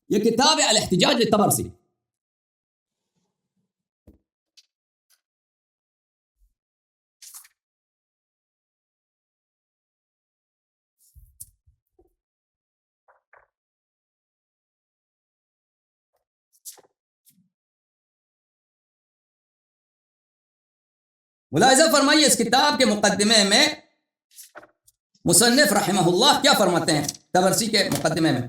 یہ کتاب ہے الاحتجاج للطبرسی. ملاحظہ فرمائیے اس کتاب کے مقدمے میں مصنف رحمہ اللہ کیا فرماتے ہیں طبرسی کے مقدمے میں،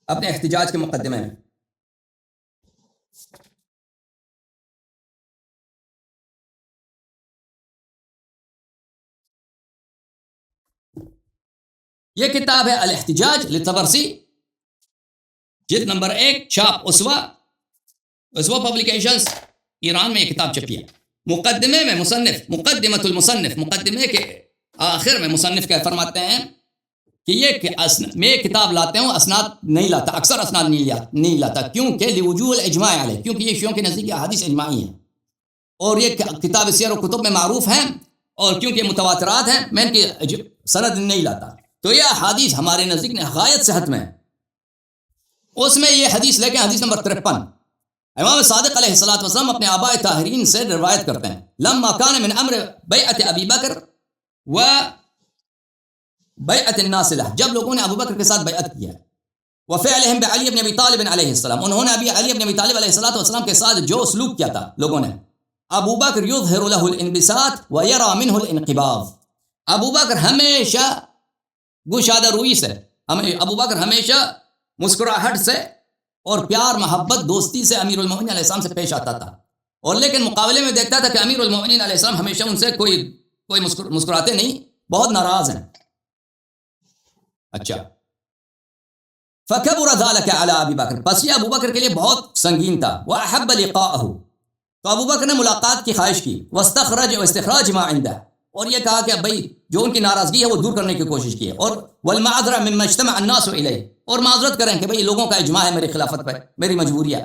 اپنے احتجاج کے مقدمے میں. یہ کتاب ہے الاحتجاج للطبرسی، جلد نمبر 1، چھاپ اسوا پبلیکیشنز، ایران میں یہ کتاب چھپی ہے. مقدمے میں مصنف، مقدمۃ المصنف، مقدمے کے آخر میں مصنف کیا فرماتے ہیں کہ میں کتاب لاتے ہوں، اسناد نہیں لاتا، اکثر اسناد نہیں لاتا، کیونکہ لوجوہ الاجماع علیہ، کیونکہ یہ شیعوں کے نزدیک احادیث اجماعی ہیں اور یہ کتاب سیر و کتب میں معروف ہیں، اور کیونکہ متواترات ہیں میں ان کی سند نہیں لاتا. تو یہ احادیث ہمارے نزدیک نہایت صحت میں. اس میں یہ حدیث لے کے حدیث نمبر 53 امام صادق علیہ الصلوۃ والسلام اپنے آباء طاہرین سے روایت کرتے ہیں، لما کان من امر بیعت ابی بکر و بیعت الناس له، جب لوگوں نے ابو بکر کے ساتھ بیعت کیا، وفعلهم بعلی بن ابی طالب علیہ السلام، انہوں نے علی بن ابی طالب علیہ الصلوۃ والسلام کے ساتھ جو سلوک کیا تھا لوگوں نے. ابو بکر یظہر له الانبساط ویرى منه الانقباض، ابو بکر ہمیشہ گشادہ روئی سے، ابو بکر ہمیشہ مسکراہٹ سے اور پیار محبت دوستی سے امیر المومنین علیہ السلام سے پیش آتا تھا، اور لیکن مقابلے میں دیکھتا تھا کہ امیر المومنین علیہ السلام ہمیشہ ان سے کوئی مسکراتے نہیں، بہت ناراض ہیں. اچھا، فکبر ذلك على ابی بکر، پس یہ ابو بکر کے لیے بہت سنگین تھا. واحب لقاءه، تو ابو بکر نے ملاقات کی خواہش کی. واستخراج ما عنده، اور یہ کہا کہ بھائی جو ان کی ناراضگی ہے وہ دور کرنے کی کوشش کی ہے. اور والمعذرہ مما اجتمع الناس الیہ، اور معذرت کریں کہ بھئی لوگوں کا اجماع ہے میری خلافت پر، میری مجبوری ہے.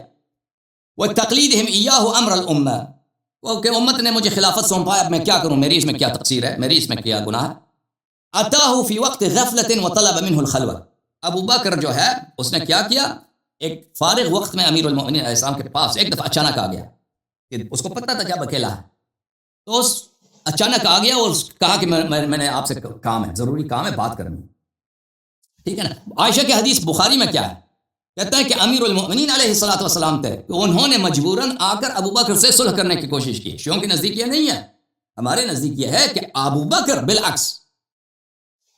وتقلیدہم ایاہ امر الامہ، کہ امت نے مجھے خلافت سونپا ہے، اب میں کیا کروں، میری اس میں کیا تقصیر ہے، میری اس میں کیا گناہ ہے. اتاہ فی وقت غفلۃ وطلب منہ الخلوہ، ابو بکر جو ہے اس نے کیا ایک فارغ وقت میں امیر المومنین علیہ السلام کے پاس ایک دفعہ اچانک آ گیا، کہ اس کو پتہ تھا کہ اب اکیلا ہے، تو اس اچانک آ گیا اور کہا کہ میں نے آپ سے کام ہے، ضروری کام ہے، بات کرنی. ٹھیک ہے نا. عائشہ کی حدیث بخاری میں کیا ہے، کہتا ہے کہ امیر المومنین علیہ الصلوۃ والسلام تھے کہ انہوں نے مجبوراً آ کر ابو بکر سے صلح کرنے کی کوشش کی. شیعوں کے نزدیک یہ نہیں ہے، ہمارے نزدیک یہ ہے کہ ابو بکر بالعکس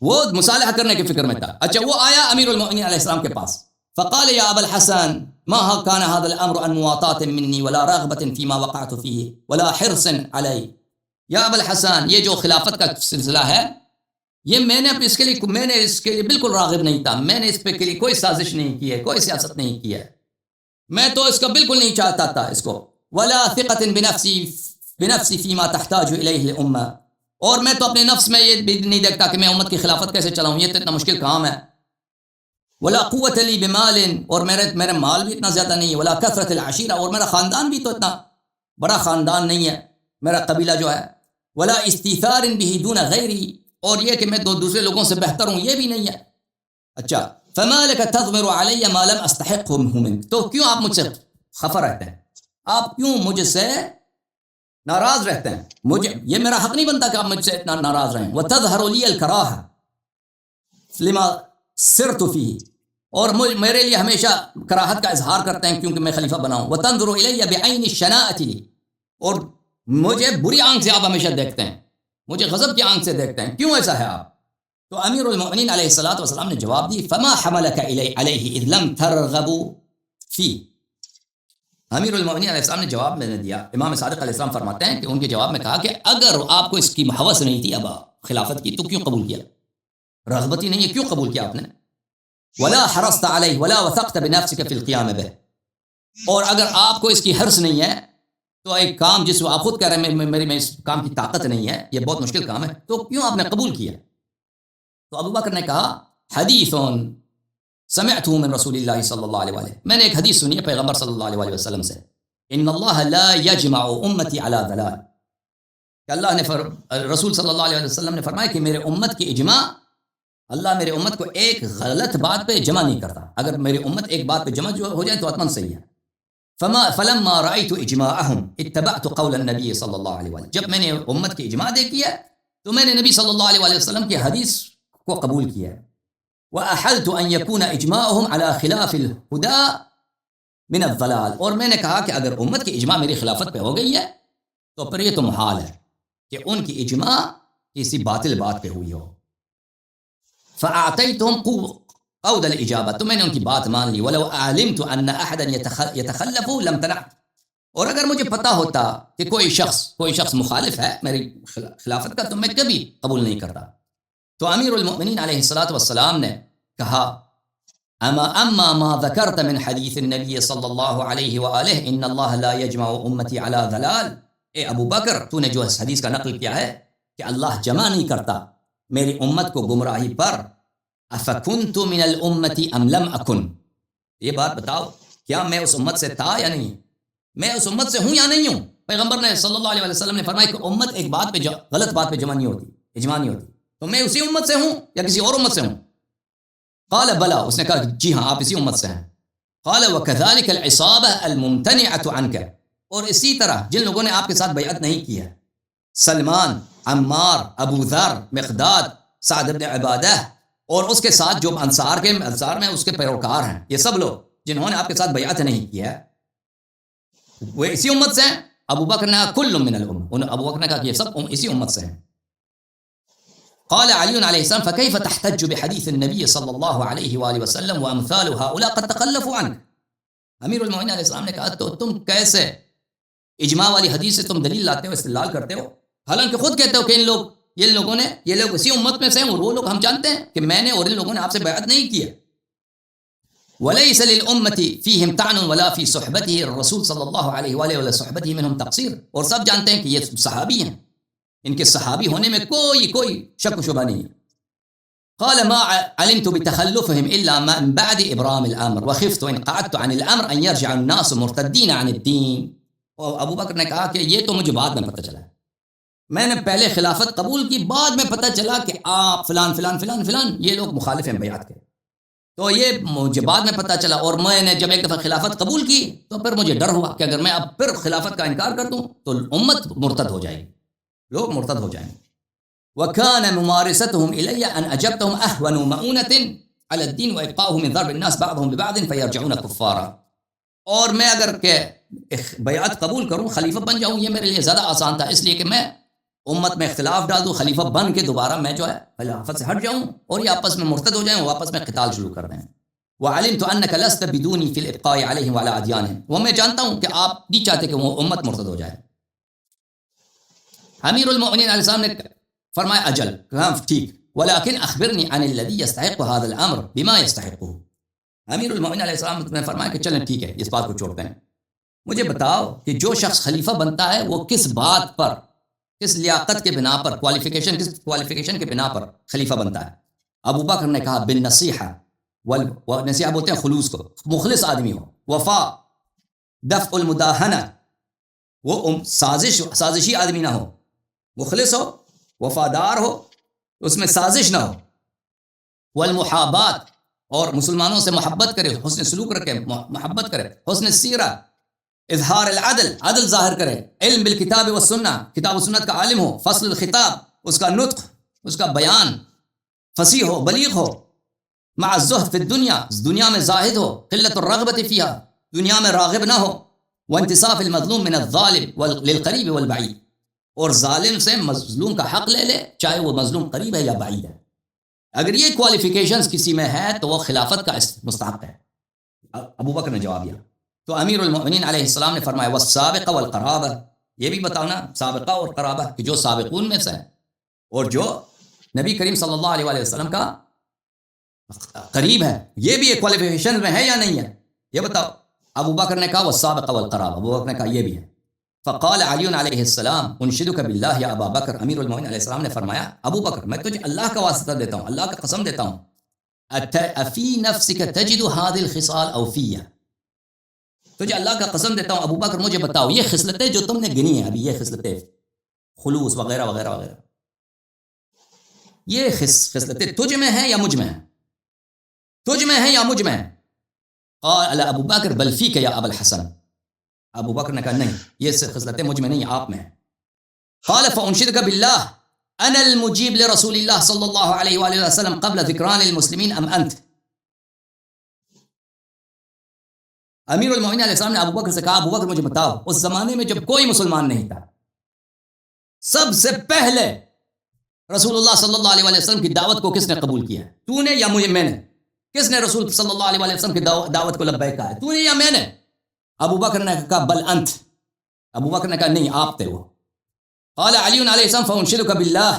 وہ مصالحہ کرنے کی فکر میں تھا. اچھا، وہ آیا امیر المومنین علیہ السلام کے پاس، فقال یا ابا الحسن ما كان هذا الامر عن مواطات مني ولا رغبة فيما وقعت فيه ولا حرص علي. یا ابا الحسن، یہ جو خلافت کا سلسلہ ہے یہ میں نے اس کے لیے بالکل راغب نہیں تھا، میں نے اس پہ کے لیے کوئی سازش نہیں کی ہے، کوئی سیاست نہیں کی ہے، میں تو اس کا بالکل نہیں چاہتا تھا اس کو. ولا ثقة بنفسي فيما تحتاج اليه الامه، اور میں تو اپنے نفس میں یہ بھی نہیں دیکھتا کہ میں امت کی خلافت کیسے چلاؤں، یہ تو اتنا مشکل کام ہے. ولا قوت لی بمال، اور میرے مال بھی اتنا زیادہ نہیں ہے. ولا کثرت العشیرہ، اور میرا خاندان بھی تو اتنا بڑا خاندان نہیں ہے میرا قبیلہ جو ہے. ولا استیثار به دون غیری، اور یہ کہ میں دوسرے لوگوں سے بہتر ہوں یہ بھی نہیں ہے. اچھا، فما لک تضمر علی ما لم استحقه منک، تو کیوں آپ مجھ سے خفا رہتے ہیں، آپ کیوں مجھ سے ناراض رہتے ہیں، مجھے یہ میرا حق نہیں بنتا کہ آپ مجھ سے اتنا ناراض رہیں. وتظہر لی الکراہہ لما سرت فیہ، اور میرے لیے ہمیشہ کراہت کا اظہار کرتے ہیں کیونکہ میں خلیفہ بناؤں. وتنظر الی بعین الشناعۃ لی، اور مجھے بری آنکھ سے آپ ہمیشہ دیکھتے ہیں، مجھے غضب کی آنکھ سے دیکھتے ہیں، کیوں ایسا ہے آپ؟ تو امیر المومنین علیہ الصلوۃ والسلام نے جواب دی، فما حملک علیہ اذ لم ترغبوا فیہ. امیر المومنین علیہ السلام نے جواب میں نے دیا. امام صادق علیہ السلام فرماتے ہیں کہ ان کے جواب میں کہا کہ اگر آپ کو اس کی ہوس نہیں تھی اب خلافت کی تو کیوں قبول کیا، رغبت ہی نہیں ہے کیوں قبول کیا آپ نے. ولا حرصت علیہ ولا وثقت بنفسک فی القیام بہ، اور اگر آپ کو اس کی حرص نہیں ہے تو ایک کام جس کو آپ خود کہہ رہے ہیں میری میں اس کام کی طاقت نہیں ہے، یہ بہت مشکل کام ہے، تو کیوں آپ نے قبول کیا. تو ابو بکر نے کہا، حدیث سمعتہ من رسول اللہ صلی اللہ علیہ وآلہ، میں نے ایک حدیث سنی ہے پیغمبر صلی اللہ علیہ وسلم سے، ان اللہ لا یجمع امتی علی ضلال، کہ اللہ نے رسول صلی اللہ علیہ وسلم نے فرمایا کہ میرے امت کی اجماع اللہ میرے امت کو ایک غلط بات پہ جمع نہیں کرتا. اگر میری امت ایک بات پہ جمع ہو جائے تو اتمن صحیح ہے. فلما رأيت اجماعهم اتبعت قول النبي صلی اللہ علیہ وسلم. جب میں نے امت کی اجماع دیکھی ہے تو میں نے نبی صلی اللہ علیہ وسلم کی حدیث کو قبول کیا ہے. وأحلت أن يكون إجماعهم على خلاف الهدى من الضلال. اور میں نے کہا کہ اگر امت کی اجماع میری خلافت پہ ہو گئی ہے تو پھر یہ تو محال ہے کہ ان کی اجماع کسی باطل بات پہ ہوئی ہو. فأعطيتهم قود الإجابة. تو میں نے ان کی بات مان لی. ولو علمت أن أحدا يتخلف لم تنع. اور اگر مجھے پتا ہوتا کہ کوئی شخص مخالف ہے میری خلافت کا تو میں کبھی قبول نہیں کرتا. تو امیر المؤمنین علیہ الصلاۃ والسلام نے کہا اما ما ذکرت من حدیث النبی صلی اللہ علیہ وآلہ ان اللہ لا یجمع امتی علی ضلال. اے ابو بکر تو نے جو اس حدیث کا نقل کیا ہے کہ اللہ جمع نہیں کرتا میری امت کو گمراہی پر. افکنت من الامت ام لم اکن. یہ بات بتاؤ کیا میں اس امت سے تھا یا نہیں, میں اس امت سے ہوں یا نہیں ہوں. پیغمبر نے صلی اللہ علیہ وسلم نے فرمایا کہ امت ایک بات پہ غلط بات پہ جمع نہیں ہوتی, اجماع نہیں ہوتی. تو میں اسی امت سے ہوں یا کسی اور امت سے ہوں؟ قال بلا. اس نے کہا جی ہاں آپ اسی امت سے ہیں. قال وكذلك العصابة الممتنعة عنك. اور اسی طرح جن لوگوں نے آپ کے ساتھ بیعت نہیں کی ہے, سلمان, عمار, ابو ذر, مقداد, سعد بن عبادہ اور اس کے ساتھ جو انصار میں اس کے پیروکار ہیں, یہ سب لوگ جنہوں نے آپ کے ساتھ بیعت نہیں کی ہے وہ اسی امت سے ہیں. ابو بکر نے کہا کل من الامة. ابو بکر نے کہا کہ یہ سب اسی امت سے ہیں. قال علي عليه السلام فكيف تحتج بحديث النبي صلى الله عليه وآله وسلم وامثال هؤلاء قد تخلفوا عنك. امیر المؤمنین علیہ السلام نے کہا تو تم کیسے اجماع والی حدیث سے تم دلیل لاتے ہو, استدلال کرتے ہو, حالانکہ خود کہتے ہو کہ یہ لوگ اسی امت میں سے ہیں اور وہ لوگ ہم جانتے ہیں کہ میں نے اور ان لوگوں نے آپ سے بیعت نہیں کی ہے. وليس للأمة فيهم طعن ولا في صحبته الرسول صلی اللہ علیہ وآلہ ولا صحبته منهم تقصیر. اور سب جانتے ہیں کہ یہ صحابی ہیں, ان کے صحابی ہونے میں کوئی شک و شبہ نہیں ہے. قال ما علمت بتخلفهم الا من بعد ابرام الامر وخفت ان قعدت عن الامر ان يرجع الناس مرتدين عن الدين. اور ابو بکر نے کہا کہ یہ تو مجھے بعد میں پتہ چلا, میں نے پہلے خلافت قبول کی, بعد میں پتہ چلا کہ آپ فلان فلان فلان فلان یہ لوگ مخالف ہیں بیعت کے. تو یہ مجھے بعد میں پتہ چلا اور میں نے جب ایک دفعہ خلافت قبول کی تو پھر مجھے ڈر ہوا کہ اگر میں اب پھر خلافت کا انکار کر دوں تو امت مرتد ہو جائے گی, لوگ مرتد ہو جائیں گے. وَكَانَ مُمَارِسَتُهُمْ إِلَيَّ أَنْ أَجَبْتَهُمْ أَهْوَنُ مَؤُونَةٍ عَلَى الدِّينِ وَإِبْقَاؤُهُ مِنْ ضَرْبِ النَّاسِ بَعْضُهُم بِبَعْضٍ فَيَرْجِعُونَ كُفَّارًا. اور میں اگر کہ بیعت قبول کروں, خلیفہ بن جاؤں, یہ میرے لیے زیادہ آسان تھا اس لیے کہ میں امت میں اختلاف ڈال دوں, خلیفہ بن کے دوبارہ میں جو ہے خلافت سے ہٹ جاؤں اور یہ آپس میں مرتد ہو جائیں, واپس میں قتال شروع کر دیں. وَعَلِمْتُ أَنَّكَ لَسْتَ بِدُونِي فِي الْإِبْقَاءِ عَلَيْهِمْ وَعَلَىٰ أَدْيَانِهِمْ. وہ میں جانتا ہوں کہ آپ نہیں چاہتے کہ وہ امت مرتد ہو جائے. امیر المؤمنین علیہ السلام نے فرمایا اجل, کہا ٹھیک, ولكن اخبرني عن الذي يستحق هذا الامر بما يستحقه. امیر المؤمنین علیہ السلام نے فرمایا کہ چلیں ٹھیک ہے اس بات کو چھوڑتے ہیں, مجھے بتاؤ کہ جو شخص خلیفہ بنتا ہے وہ کس بات پر, کس لیاقت کے بنا پر, کس کوالیفیکیشن کے بنا پر خلیفہ بنتا ہے. ابو بکر نے کہا بالنصیحہ, والنصیحہ بولتے ہیں خلوص کو, مخلص آدمی ہو, وفا, دفع المداہنہ, وہ سازشی آدمی نہ ہو, مخلص ہو, وفادار ہو, اس میں سازش نہ ہو. والمحابات, اور مسلمانوں سے محبت کرے, حسن سلوک رکھے, محبت کرے, حسن سیرہ, اظہار العدل, عدل ظاہر کرے, علم بالکتاب والسنہ, کتاب و سنت کا عالم ہو, فصل الخطاب, اس کا نطق, اس کا بیان فصیح ہو, بلیغ ہو, مع الزہد فی الدنیا, دنیا میں زاہد ہو, قلت الرغبت فیہا, دنیا میں راغب نہ ہو, وانتصاف المظلوم من الظالم للقریب والبعید, اور ظالم سے مظلوم کا حق لے لے چاہے وہ مظلوم قریب ہے یا بعید ہے. اگر یہ کوالیفیکیشنز کسی میں ہے تو وہ خلافت کا مستحق ہے. ابو بکر نے جواب دیا. تو امیر المؤمنین علیہ السلام نے فرمایا والسابقہ والقرابہ, یہ بھی بتاؤ نا سابقہ اور قرابہ کہ جو سابقون میں سے ہیں اور جو نبی کریم صلی اللہ علیہ وآلہ وسلم کا قریب ہے, یہ بھی ایک کوالیفیکیشن میں ہے یا نہیں ہے, یہ بتاؤ. ابو بکر نے کہا والسابقہ والقرابہ, ابو بکر نے کہا یہ بھی ہے. فقال علی علیہ السلام انشدک باللہ یا ابا بکر, امیر المؤمنین علیہ السلام نے فرمایا ابو بکر میں تجھے اللہ کا واسطہ دیتا ہوں, اللہ کا قسم دیتا ہوں, افی نفسک تجد هذه الخصال او فیہ, تجھے اللہ کا قسم دیتا ہوں ابو بکر مجھے بتاؤ یہ خصلتیں جو تم نے گنی ہیں ابھی, یہ خصلتیں خلوص وغیرہ وغیرہ وغیرہ, یہ خصلتیں تجھ میں ہیں یا مجھ میں ہیں؟ تجھ میں ہیں یا مجھ میں ہیں؟ قال ابو بکر بل فیک یا ابا الحسن، ابو بکر نے کہا نہیں، یہ خصلتیں مجھ میں نہیں، آپ میں ہیں۔ قال فانشدک باللہ انا المجیب لرسول اللہ صلی اللہ علیہ وآلہ وسلم قبل ذکران المسلمین ام انت؟ امیر المومنین علیہ السلام نے ابو بکر سے کہا ابو بکر مجھے بتاؤ، اس زمانے میں جب کوئی مسلمان نہیں تھا، سب سے پہلے رسول اللہ صلی اللہ علیہ وآلہ وسلم کی دعوت کو کس نے قبول کیا ہے؟ تو نے یا میں نے؟ کس نے رسول صلی اللہ علیہ وآلہ وسلم کی دعوت کو لبیک کہا ہے؟ تو نے یا میں نے؟ ابو بکر نے کہا بل انت، ابو بکر نے کہا نہیں، آپ تھے وہ۔ قال علی علیہ السلام فانشدک باللہ،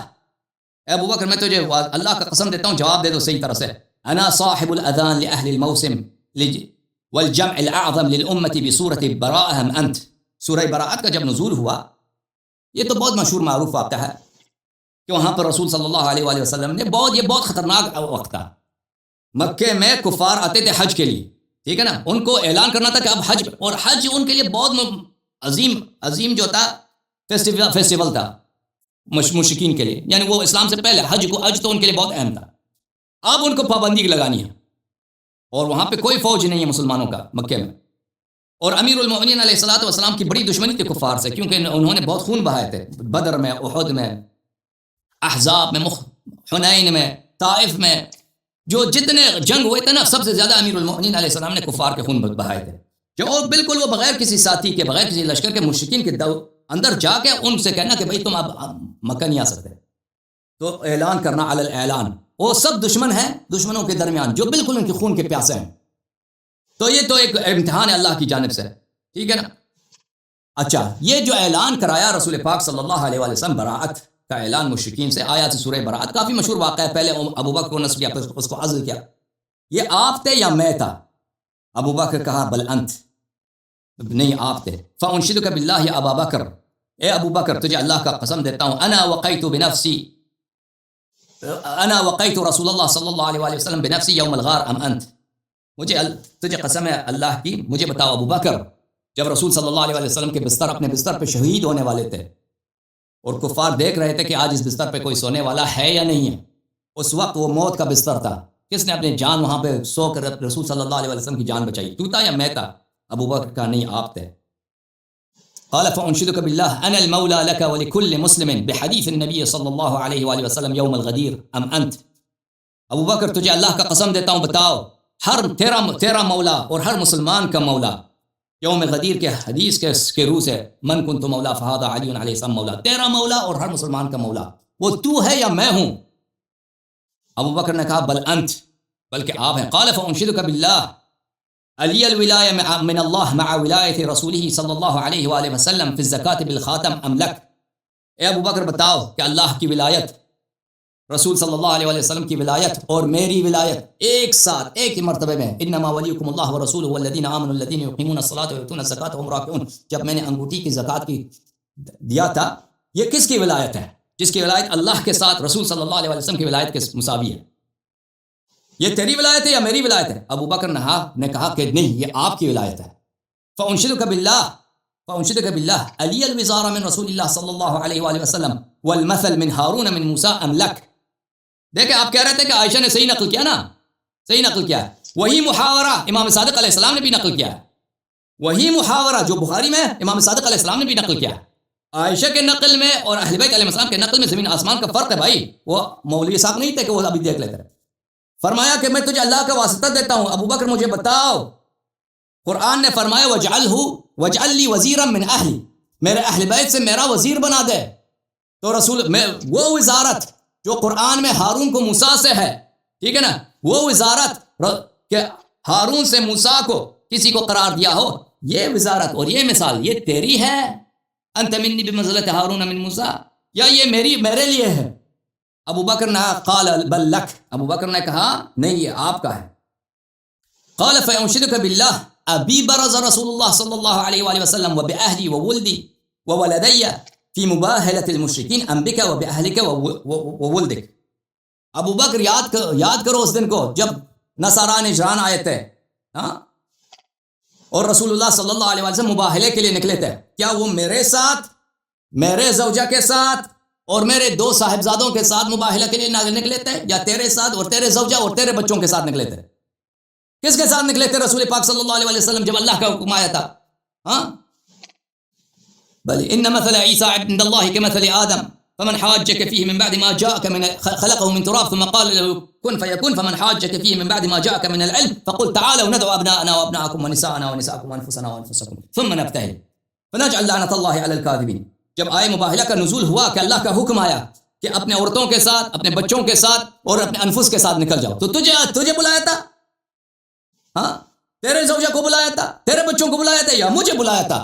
اے ابو بکر میں تجھے اللہ کا قسم دیتا ہوں، جواب دے دو صحیح طرح سے، انا صاحب الاذان لاہل الموسم والجمع الاعظم للامت بسورۃ براءہ ام انت۔ سورہ براءت کا جب نزول ہوا، یہ تو بہت مشہور معروف واقعہ ہے کہ وہاں پر رسول صلی اللہ علیہ وآلہ وسلم نے یہ بہت خطرناک وقت تھا، مکے میں کفار آتے تھے حج کے لیے، ٹھیک ہے نا، ان کو اعلان کرنا تھا کہ اب حج، اور حج ان کے لیے بہت عظیم جو تھا فیسٹیول تھا مشرکین کے لیے، یعنی وہ اسلام سے پہلے حج تو ان کے لیے بہت اہم تھا۔ اب ان کو پابندی لگانی ہے، اور وہاں پہ کوئی فوج نہیں ہے مسلمانوں کا مکے میں، اور امیر المومنین علیہ الصلوۃ والسلام کی بڑی دشمنی تھی کفار سے، کیونکہ انہوں نے بہت خون بہائے تھے، بدر میں، احد میں، احزاب میں، حنین میں، طائف میں، جو جتنے جنگ ہوئے تھے نا، سب سے زیادہ امیر المومنین علیہ السلام نے کفار کے خون بہائے تھے، جو اور بالکل وہ بغیر کسی ساتھی کے، بغیر کسی لشکر کے، مشرکین کے اندر جا کے ان سے کہنا کہ بھائی تم اب مکہ نہیں آ سکتے، تو اعلان کرنا علی الاعلان، وہ سب دشمن ہیں، دشمنوں کے درمیان جو بالکل ان کے خون کے پیاسے ہیں، تو یہ تو ایک امتحان ہے اللہ کی جانب سے، ٹھیک ہے نا۔ اچھا، یہ جو اعلان کرایا رسول پاک صلی اللہ علیہ وآلہ وسلم، براءت کا اعلان مشرکین سے، آیات سورہ براءت، کافی مشہور واقعہ ہے، پہلے ابو بکر کو نصب کیا، پھر اس کو عزل کیا، یہ آپ تھے یا میں تھا؟ ابو بکر کہا بل انت، نہیں آپ تھے۔ فانشدک باللہ یا ابا بکر، اے ابو بکر تجھے اللہ کا قسم دیتا ہوں، انا وقیت بنفسی، انا وقیت رسول اللہ صلی اللہ علیہ وآلہ وسلم بنفسی یوم الغار ام انت، تجھے قسم ہے اللہ کی، مجھے بتاؤ ابو بکر، جب رسول صلی اللہ علیہ وآلہ وسلم کے بستر، اپنے بستر پہ شہید ہونے والے تھے، اور کفار دیکھ رہے تھے کہ آج اس بستر پہ کوئی سونے والا ہے یا نہیں ہے، اس وقت وہ موت کا بستر تھا، کس نے اپنی جان وہاں پہ سو کر رسول صلی اللہ علیہ وسلم کی جان بچائی؟ تو تھا یا میں تھا؟ ابو بکر کا نہیں، آپ تھے۔ قال فانشدک باللہ انا المولا لک ولکل مسلم بحدیث النبی صلی اللہ علیہ وآلہ وسلم یوم الغدیر ام انت، ابو بکر تجھے اللہ کا قسم دیتا ہوں، بتاؤ، ہر تیرا مولا اور ہر مسلمان کا مولا، یوم غدیر کے حدیث کے روح سے، من کنت مولا فہذا علی علیہ السلام مولا، تیرا مولا اور ہر مسلمان کا مولا وہ تو ہے یا میں ہوں؟ ابو بکر نے کہا بل انت، بلکہ آپ ہیں۔ قال فانشدک باللہ علی الولایہ من اللہ مع ولایت رسولہ صلی اللہ علیہ وآلہ وسلم فی الزکاة بالخاتم ام لک، اے ابو بکر بتاؤ کہ اللہ کی ولایت، رسول صلی اللہ علیہ وآلہ وسلم کی ولایت اور میری ولایت ایک ساتھ، ایک ہی مرتبے میں، انما ولیکم اللہ ورسولہ والذین آمنوا الذین یقیمون الصلاۃ ویؤتون الزکاۃ وهم راکعون، جب میں نے انگوٹھی کی زکوٰۃ کی دیا تھا، یہ کس کی ولایت ہے؟ جس کی ولایت اللہ کے ساتھ رسول صلی اللہ علیہ وسلم کی ولایت کے مساوی ہے۔ یہ تیری ولایت ہے یا میری ولایت ہے؟ ابو بکر نے کہا کہ نہیں، یہ آپ کی ولایت ہے۔ فانشدک باللہ علی الوزار من رسول اللہ صلی اللہ علیہ وآلہ وسلم والمثل من ہارون من موسیٰ ام لک، دیکھیں آپ کہہ رہے تھے کہ عائشہ نے صحیح نقل کیا نا، صحیح نقل کیا ہے، وہی محاورہ امام صادق علیہ السلام نے بھی نقل کیا ہے، وہی محاورہ جو بخاری میں امام صادق علیہ السلام نے بھی نقل کیا ہے۔ عائشہ کے نقل میں اور اہل بیت علیہ السلام کے نقل میں زمین آسمان کا فرق ہے بھائی، وہ مولوی صاحب نہیں تھے کہ وہ ابھی دیکھ لیتے ہیں۔ فرمایا کہ میں تجھے اللہ کا واسطہ دیتا ہوں، ابو بکر مجھے بتاؤ، قرآن نے فرمایا وجعل لی وزیرا من اہلی، میرے اہل بیت سے میرا وزیر بنا دے، تو رسول میں وہ وزارت جو قرآن میں ہارون کو موسیٰ سے ہے، ٹھیک ہے نا، وہ وزارت کہ ہارون سے موسیٰ کو کسی کو قرار دیا ہو، یہ وزارت اور یہ مثال یہ تیری ہے، انت منی بمنزلۃ ہارون من موسیٰ، یا یہ میرے لیے ہے؟ ابو بکر نے قال بل لک، ابو بکر نے کہا نہیں، یہ آپ کا ہے۔ قال فانشدک باللہ ابی برز رسول اللہ صلی اللہ علیہ وآلہ وسلم وبأہلی وولدی وولدی فی مباہلۃ المشرکین ام بک وبأہلک وولدک، ابو بکر یاد کرو اس دن کو جب نصارا نجران آئے تھے، اور رسول اللہ صلی اللہ علیہ وسلم مباہلے کے لیے نکلے تھے، کیا وہ میرے ساتھ، میرے زوجہ کے ساتھ اور میرے دو صاحبزادوں کے ساتھ مباہلہ کے لیے نکلے تھے، یا تیرے ساتھ اور تیرے زوجہ اور تیرے بچوں کے ساتھ نکلے تھے؟ کس کے ساتھ نکلے تھے رسول پاک صلی اللہ علیہ وسلم جب اللہ کا حکم آیا تھا؟ ہاں بل ان مثل عیسی عند اللہ کمثل آدم فمن حاجك فيه من بعد ما جاءك من خلقه من تراب ثم قال له كن فيكون فمن حاجك فيه من بعد ما جاءك من العلم فقل تعالوا ندعو ابناءنا وابناءكم ونساءنا ونساءكم وانفسنا وانفسكم ثم نبتهل فنجعل لعنة الله على الكاذبين. جب آئے مباہلہ کا نزول ہوا کہ اللہ کا حکم آیا کہ اپنے عورتوں کے ساتھ، اپنے بچوں کے ساتھ اور اپنے انفس کے ساتھ نکل جاؤ، تو تجھے بلایا تھا؟ ہاں تیرے زوجہ کو بلایا تھا، تیرے بچوں کو بلایا تھا، یا مجھے بلایا تھا؟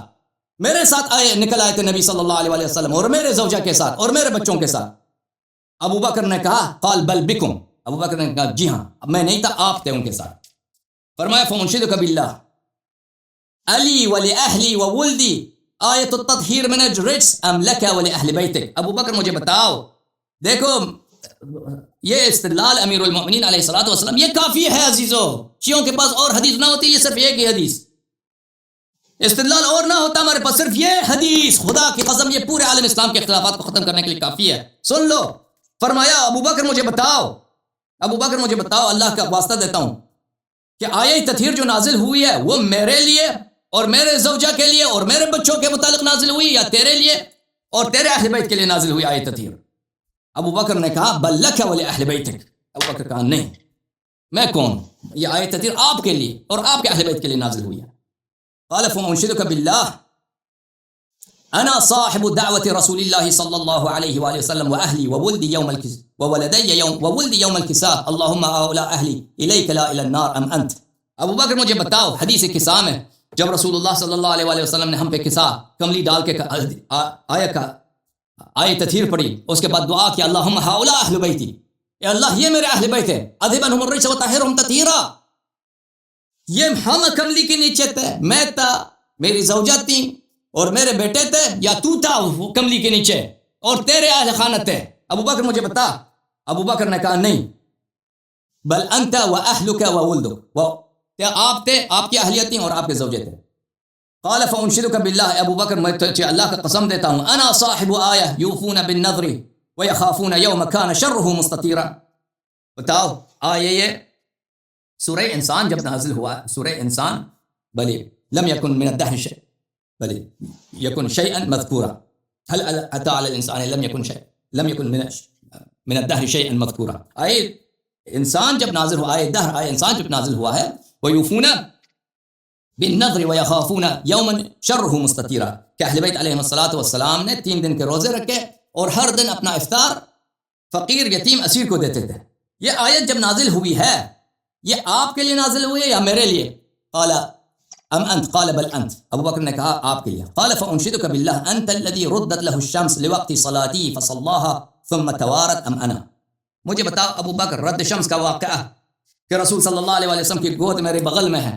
میرے ساتھ نکل آئے تھے نبی صلی اللہ علیہ وسلم، اور میرے زوجہ کے ساتھ اور میرے بچوں کے ساتھ. ابو بکر نے کہا قال بل بکم، ابو بکر نے کہا جی ہاں، میں نہیں تھا، آپ تھے ان کے ساتھ. فرمایا فانشدک باللہ علی ولاہلی وولدی آیت التطہیر من الرجس ام لک ولاہل بیتک. ابو بکر مجھے بتاؤ، دیکھو یہ استدلال امیر المؤمنین علیہ الصلوۃ والسلام یہ کافی ہے عزیزو. شیعوں کے پاس اور حدیث نہ ہوتی، یہ صرف ایک ہی حدیث استدلال اور نہ ہوتا ہمارے پاس، صرف یہ حدیث خدا کی قسم یہ پورے عالم اسلام کے اختلافات کو ختم کرنے کے لیے کافی ہے. سن لو. فرمایا ابو بکر مجھے بتاؤ، ابو بکر مجھے بتاؤ، اللہ کا واسطہ دیتا ہوں کہ آیہ تطہیر جو نازل ہوئی ہے وہ میرے لیے اور میرے زوجہ کے لیے اور میرے بچوں کے متعلق نازل ہوئی، یا تیرے لیے اور تیرے اہل بیت کے لیے نازل ہوئی آیہ تطہیر؟ ابو بکر نے کہا بل لک ولاہل بیتک. ابو بکر کہا نہیں، میں کون؟ یہ آیہ تطہیر آپ کے لیے اور آپ کے اہل بیت کے لیے نازل ہوئی ہے. قال فانشدک باللہ انا صاحب دعوت رسول اللہ صلی اللہ علیہ وآلہ وسلم واہلی وولدی یوم وولدی یوم الکساء اللہم اولى اہلی الیک لا الی النار ام انت. ابو بکر مجھے بتاؤ، حدیث کساء میں جب رسول اللہ صلی اللہ علیہ وآلہ وسلم نے ہم پہ کساء کملی ڈال کے آیت تطہیر پڑھی، اس کے بعد دعا کی اللہم ہؤلاء اہل بیتی، اے اللہ یہ میرے اہل بیت ہے، اذھب عنہم الرجس وطہرہم تطہیرا. یہ ہم کملی کے نیچے تھے، میں تھا، میری زوجہ تھی اور میرے بیٹے تھے، یا تو تھا کملی کے نیچے اور تیرے اہل خانہ تھے؟ ابو بکر مجھے بتا. ابو بکر نے کہا نہیں، بل انت واہلک وولدک، آپ تھے، آپ کی اہلیت تھی اور آپ کے زوجے تھے. قال فانشدک باللہ، ابو بکر میں تجھے اللہ کا قسم دیتا ہوں، انا صاحب آیہ یوفون بالنذر ویخافون یوم کان شرہ مستطیرا. بتاؤ آیہ یہ سورہ انسان جب نازل ہوا، سورہ انسان بلی لم یکن من الدہر شیء بلی یکن شیئا مذکورا، هل اتى على الانسان لم یکن من الدہر شیئا مذکورا. آیہ انسان جب نازل ہوا، آیہ دہر، آیہ انسان جب نازل ہوا ہے، ویوفون بالنذر ویخافون یوما شرہ مستطیرا، کہ اہل بیت علیہم الصلوۃ والسلام نے 3 دن کے روزے رکھے اور ہر دن اپنا افطار فقیر یتیم اسیر کو دیتے تھے. یہ آیت جب نازل ہوئی ہے، یہ آپ کے لیے نازل ہوئی ہے یا میرے لیے؟ قال ام انت، قال بل انت. ابو بکر نے کہا آپ کے لیے. قال فانشدک باللہ انت الذی ردت له الشمس لوقت صلاتی فصلاها ثم توارت ام انا. مجھے بتاؤ ابو بکر، رد شمس کا واقعہ کہ رسول صلی اللہ علیہ وسلم کی گود میرے بغل میں ہے،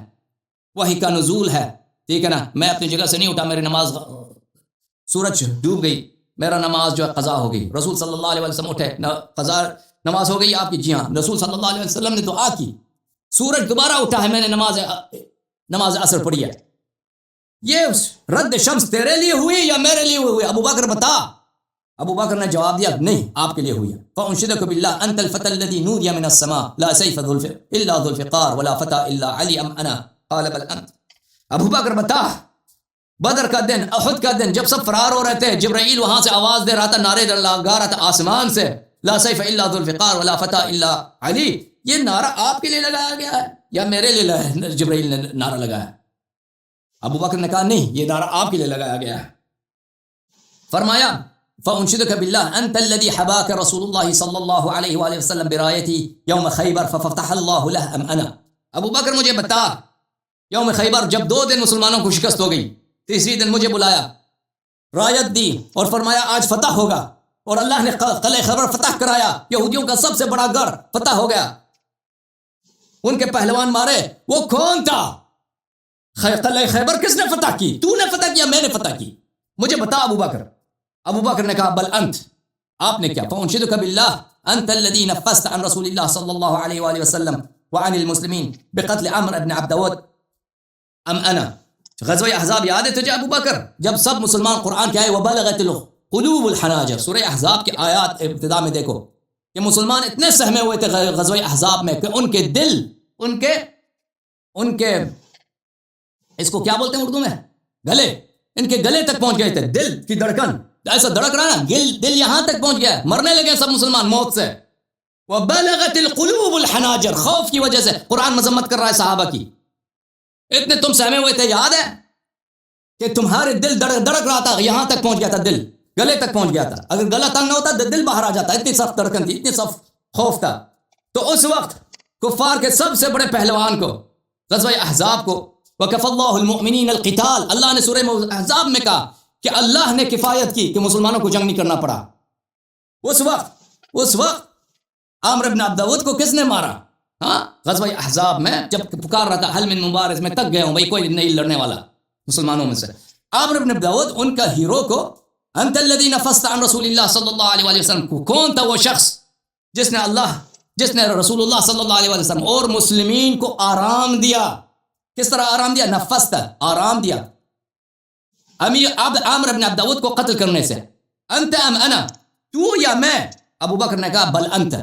وحی کا نزول ہے، ٹھیک ہے نا، میں اپنی جگہ سے نہیں اٹھا، میری نماز سورج ڈوب گئی، میرا نماز جو ہے قضا ہو گئی. رسول صلی اللہ علیہ وسلم اٹھے، قضا نماز ہو گئی آپ کی؟ جی ہاں. رسول صلی اللہ علیہ وسلم نے دعا کی، سورج دوبارہ اٹھا ہے، میں نے نماز عصر پڑھی ہے. یہ رد شمس تیرے لیے ہوئی یا میرے لیے ہوئی؟ ابو بکر بتا. ابو بکر نے جواب دیا نہیں، آپ کے لیے ہوئی ہے. فانشدک باللہ انت الفتى الذي نودي من السماء لا سيف الا ذو الفقار ولا فتى الا علي ام انا. قال بل انت. ابو بکر بتا، بدر کا دن، احد کا دن، جب سب فرار ہو رہے تھے، جبرائیل وہاں سے آواز دے رہا تھا، نعرے لگا رہا تھا آسمان سے، لا سیف الا ذو الفقار ولا فتى الا علی. یہ نعرہ آپ کے لیے لگایا گیا ہے یا میرے لیے جبرائیل نے نعرہ لگایا؟ ابو بکر نے کہا نہیں، یہ نعرہ آپ کے لیے لگایا گیا ہے. فرمایا فانشدک باللہ انت الذی حباک رسول اللہ صلی اللہ علیہ وآلہ وسلم برایتی یوم خیبر ففتح اللہ له ام انا. ابو بکر مجھے بتا، یوم خیبر جب 2 دن مسلمانوں کو شکست ہو گئی، تیسری دن مجھے بلایا، رایت دی اور فرمایا آج فتح ہوگا، اور اللہ نے قلعہ خیبر فتح کرایا، یہودیوں کا سب سے بڑا گڑھ فتح ہو گیا، ان کے پہلوان مارے. وہ کون تھا؟ قلعہ خیبر کس نے فتح کی؟ تو نے فتح کیا، میں نے فتح کی؟ مجھے بتا ابو بکر. ابو بکر نے کہا بل انت، آپ نے کیا؟ فانشدک باللہ انت الذی نفست عن رسول اللہ صلی اللہ علیہ وآلہ وسلم وعن المسلمین بقتل عمرو بن عبد ود ام انا. غزوہ احزاب یاد ہے تجھے ابو بکر؟ جب سب مسلمان قرآن کے آئے وبلغت قلوب الحناجر، سورہ احزاب کی آیات ابتدا میں دیکھو کہ مسلمان اتنے سہمے ہوئے تھے غزوہ احزاب میں کہ ان کے دل، ان کے اس کو کیا بولتے ہیں اردو میں، گلے، ان کے گلے تک پہنچ گئے تھے، دل کی دھڑکن ایسا دھڑک رہا نا، دل یہاں تک پہنچ گیا، مرنے لگے سب مسلمان موت سے. وَبَلَغَتِ الْقُلُوبُ الْحَنَاجِرَ، خوف کی وجہ سے قرآن مذمت کر رہا ہے صحابہ کی. اتنے تم سہمے ہوئے تھے، یاد ہے کہ تمہارے دل دھڑک رہا تھا، یہاں تک پہنچ گیا تھا، دل گلے تک پہنچ گیا تھا. اگر گلا تنگ نہ ہوتا تو دل باہر آ جاتا، اتنی سخت دھڑکن تھی، اتنی سخت خوف تھا. تو اس وقت کفار کے سب سے بڑے پہلوان کو غزوہ احزاب کو وَكَفَى اللَّهُ الْمُؤْمِنِينَ الْقِتَالَ، اللہ نے سورہ احزاب میں کہا کہ اللہ نے کفایت کی کہ مسلمانوں کو جنگ نہیں کرنا پڑا. اس وقت عامر بن عبد ود کو کس نے مارا؟ ہاں، غزوہ احزاب میں جب پکار رہا تھا حل من مبارز، میں تک گیا ہوں بھائی، کوئی نہیں لڑنے والا مسلمانوں میں سے. عامر بن عبد ود ان کا ہیرو کو انت الذی نفست عن رسول اللہ صلی اللہ علیہ وآلہ وسلم، کون تھا وہ شخص جس نے رسول اللہ صلی اللہ علیہ وآلہ وسلم اور مسلمین کو آرام دیا. کس طرح آرام دیا؟ نفست، آرام دیا عامر بن عبد ود کو قتل کرنے سے. انت ام انا، تو یا میں؟ ابو بکر نے کہا بل انت،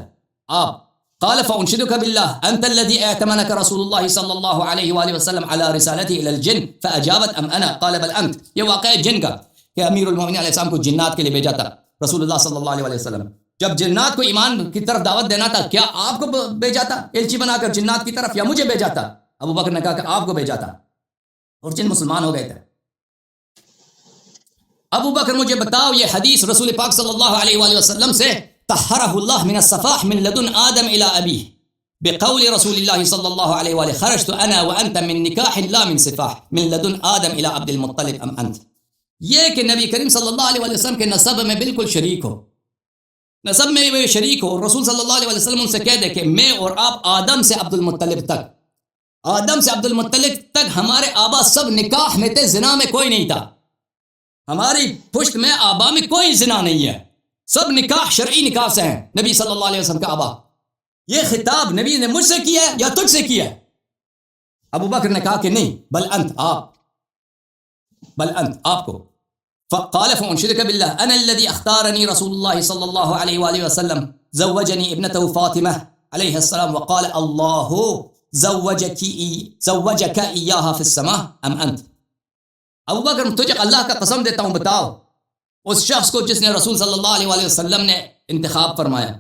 آپ. قال فانشدك بالله انت الذي اعتمنك رسول الله صلى الله عليه واله وسلم على رسالته الى الجن فاجابت ام انا قال بل انت. یہ واقعہ جن کا کہ امیر المومنین علیہ السلام کو جنات کے لیے بھیجا تھا رسول اللہ صلی اللہ علیہ وسلم. جب جنات کو ایمان کی طرف دعوت دینا تھا، کیا آپ کو بھیجا تھا ایلچی بنا کر جنات کی طرف، یا مجھے بھیجا تھا؟ ابو بکر نے کہا کہ آپ کو بھیجا تھا، اور جن مسلمان ہو گئے تھے. ابو بکر مجھے بتاؤ یہ حدیث رسول پاک صلی اللہ علیہ وآلہ وسلم سے طہرہ اللہ من الصفاح من لدن آدم الى ابیہ بقول رسول اللہ صلی اللہ علیہ وآلہ خرجت انا وانت من نکاح لا من صفاح من لدن آدم الى عبد المطلب ام انت. یہ کہ نبی کریم صلی اللہ علیہ وآلہ وسلم کے نسب میں بالکل شریک ہو، نسب میں وہ شریک ہو، اور رسول صلی اللہ علیہ وسلم ان سے کہہ دے کہ میں اور آپ آدم سے عبد المطلب تک ہمارے آبا سب نکاح میں تھے، زنا میں کوئی نہیں تھا. ہماری پشت میں آبا میں کوئی زنا نہیں ہے، سب نکاح شرعی نکاح سے ہیں نبی صلی اللہ علیہ وسلم کا آبا. یہ خطاب نبی نے مجھ سے کیا ہے یا تجھ سے کیا ہے؟ ابو بکر نے کہا کہ نہیں، بل انت آپ کو. فقال فانشدك بالله انا الذي اختارني رسول الله صلى الله عليه واله وسلم زوجني ابنته فاطمه عليه السلام وقال الله زوجك اياها في السماء ام انت. ابو بکر تجھے اللہ کا قسم دیتا ہوں، بتاؤ اس شخص کو جس نے رسول صلی اللہ علیہ وآلہ وسلم نے انتخاب فرمایا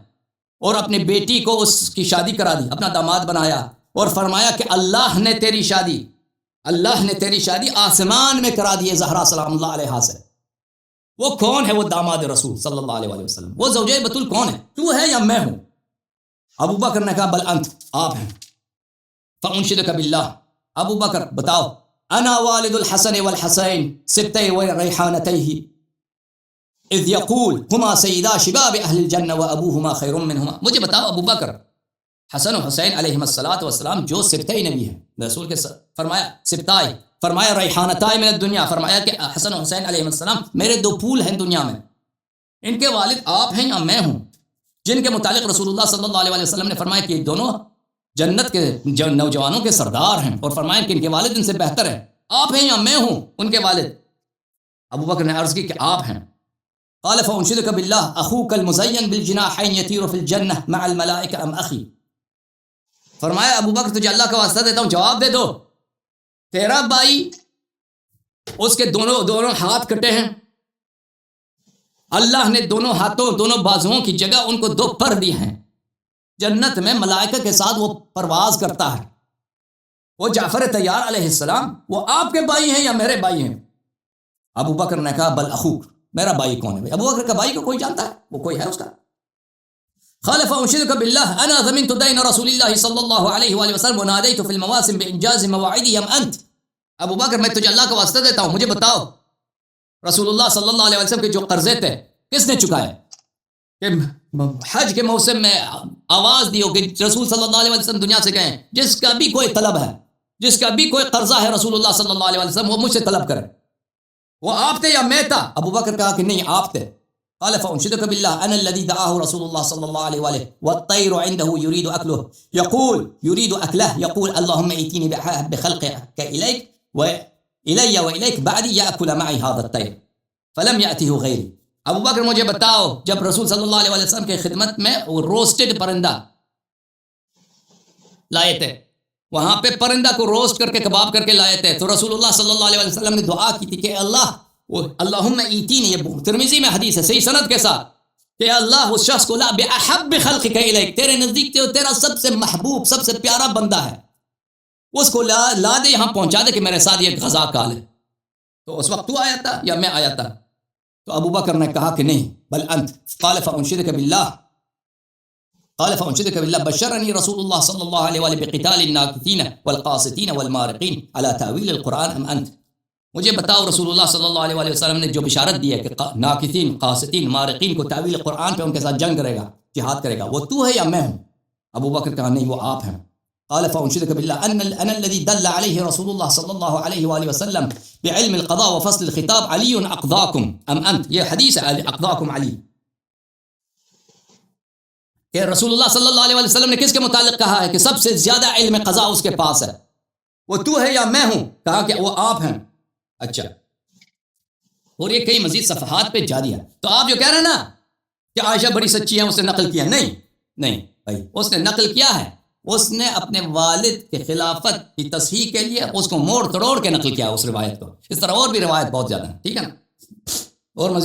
اور اپنی بیٹی کو اس کی شادی کرا دی، اپنا داماد بنایا، اور فرمایا کہ اللہ نے تیری شادی آسمان میں کرا دی زہرا سلام اللہ علیہا سے. وہ کون ہے؟ وہ داماد رسول صلی اللہ علیہ وآلہ وسلم. وہ زوجہ بتول کون ہے؟ تو ہے یا میں ہوں؟ ابو بکر نے کہا بل انت، آپ ہیں. فانشدک باللہ، ابو بکر بتاؤ. انا والد الحسن والحسین سبتي وريحانتيه اذ يقول هما سيدا شباب اهل الجنه وابوهما خير منهما. مجھے بتاؤ ابو بکر، حسن و حسین علیہم الصلوۃ والسلام جو سبتئی نبی ہیں، رسول کے فرمایا سبتائی، فرمایا ریحانتائی من الدنیا، فرمایا کہ حسن و حسین علیہم السلام میرے دو پھول ہیں دنیا میں. ان کے والد آپ ہیں یا میں ہوں؟ جن کے متعلق رسول اللہ صلی اللہ علیہ وسلم نے فرمایا کہ دونوں جنت کے نوجوانوں کے سردار ہیں، اور فرمایا کہ ان کے والد ان سے بہتر ہیں. آپ ہیں یا میں ہوں ان کے والد؟ ابو بکر نے عرض کی کہ آپ ہیں. قال فانشدك بالله اخوك المزين بالجناحين يطير في الجنه مع الملائكه ام اخي. فرمایا ابو بکر تجھے اللہ کا واسطہ دیتا ہوں، جواب دے دو، تیرا بھائی اس کے دونوں ہاتھ کٹے ہیں، اللہ نے دونوں ہاتھوں دونوں بازوؤں کی جگہ ان کو دو پر دی ہیں، جنت میں ملائکہ کے ساتھ وہ پرواز کرتا ہے. وہ جعفر طیار علیہ السلام وہ آپ کے بھائی ہیں یا میرے بھائی ہیں؟ ابو بکر نے کہا بل اخوک، میرا بھائی کون ہے؟ ابو بکر کا بھائی کو کوئی جانتا ہے؟ وہ کوئی ہے اس کا. خالف انشدك بالله انا ضمنت دين رسول الله صلى الله عليه واله وسلم وناديت في المواسم بانجاز مواعيده ام انت. ابو بکر میں تجھے اللہ کا واسطہ دیتا ہوں، مجھے بتاؤ رسول اللہ صلی اللہ علیہ وسلم کے جو قرضے تھے کس نے چکائے؟ کہ حج کے موسم میں آواز دی ہو کہ رسول صلی اللہ علیہ وسلم دنیا سے گئے، جس کا بھی کوئی طلب ہے، جس کا بھی کوئی قرضہ ہے رسول اللہ صلی اللہ علیہ وسلم وہ مجھ سے طلب کرے. وہ آپ تھے یا میں تھا؟ ابو بکر کہا کہ نہیں، آپ تھے. قال فانشدك بالله انا الذي دعاه رسول الله صلى الله عليه واله والطير عنده يريد اكله يقول اللهم ائتني بخلقك اليك والي واليك بعدي ياكل معي هذا الطير فلم ياته غيري. ابو بکر مجھے بتاؤ جب رسول صلی اللہ علیہ وسلم کی خدمت میں وہ روسٹڈ پرندہ لائے تھے، وہاں پہ پرندہ کو روسٹ کر کے کباب کر کے لائے تھے، تو رسول اللہ صلی اللہ علیہ وسلم نے دعا کی تھی کہ اللہ اللہم ایتینی، یہ ترمذی میں حدیث ہے صحیح سند کے ساتھ، کہ اللہ اس شخص کو لا بأحب خلقک الیک، تیرے نزدیک تیرا سب سے محبوب سب سے پیارا بندہ ہے، اس کو لا دے یہاں پہنچا دے کہ میرے ساتھ یہ غذا کھا لے۔ تو اس وقت تو آیا تھا یا میں آیا تھا؟ تو ابو بکر نے کہا کہ نہیں، بل انت، قال فانشدک باللہ، قال فانشدک باللہ بشرنی رسول اللہ صلی اللہ علیہ وآلہ بقتال الناکثین والقاسطین والمارقین علی تاویل القرآن ام انت، مجھے بتاؤ رسول اللہ صلی اللہ علیہ وآلہ وسلم نے جو بشارت دی ہے کہ ناکثین، قاسطین، مارقین کو تاویل قرآن پہ ان کے ساتھ جنگ کرے گا، جہاد کرے گا، وہ تو ہے یا میں ہوں؟ ابو بکر کہا نہیں، وہ آپ ہیں۔ قال فانشدک باللہ انا الذي دل علیہ رسول اللہ صلی اللہ علیہ وآلہ وسلم بعلم القضاء وفصل الخطاب علی اقضاکم ام انت، یہ حدیث ہے اقضاکم علی، کہ رسول اللہ صلی اللہ علیہ وسلم نے کس کے متعلق کہا ہے کہ سب سے زیادہ علم قضاء اس کے پاس ہے، وہ تو ہے یا میں ہوں؟ کہا کہ وہ آپ ہیں۔ اچھا، اور یہ کئی مزید صفحات پہ جاری ہے۔ تو آپ جو کہہ رہے ہیں نا کہ عائشہ بڑی سچی ہے، اس نے نقل کیا، نہیں بھائی، اس نے نقل کیا ہے، اس نے اپنے والد کے خلافت کی تصحیح کے لیے اس کو موڑ توڑ کے نقل کیا اس روایت کو، اس طرح اور بھی روایت بہت زیادہ ہیں، ٹھیک ہے نا، اور مزید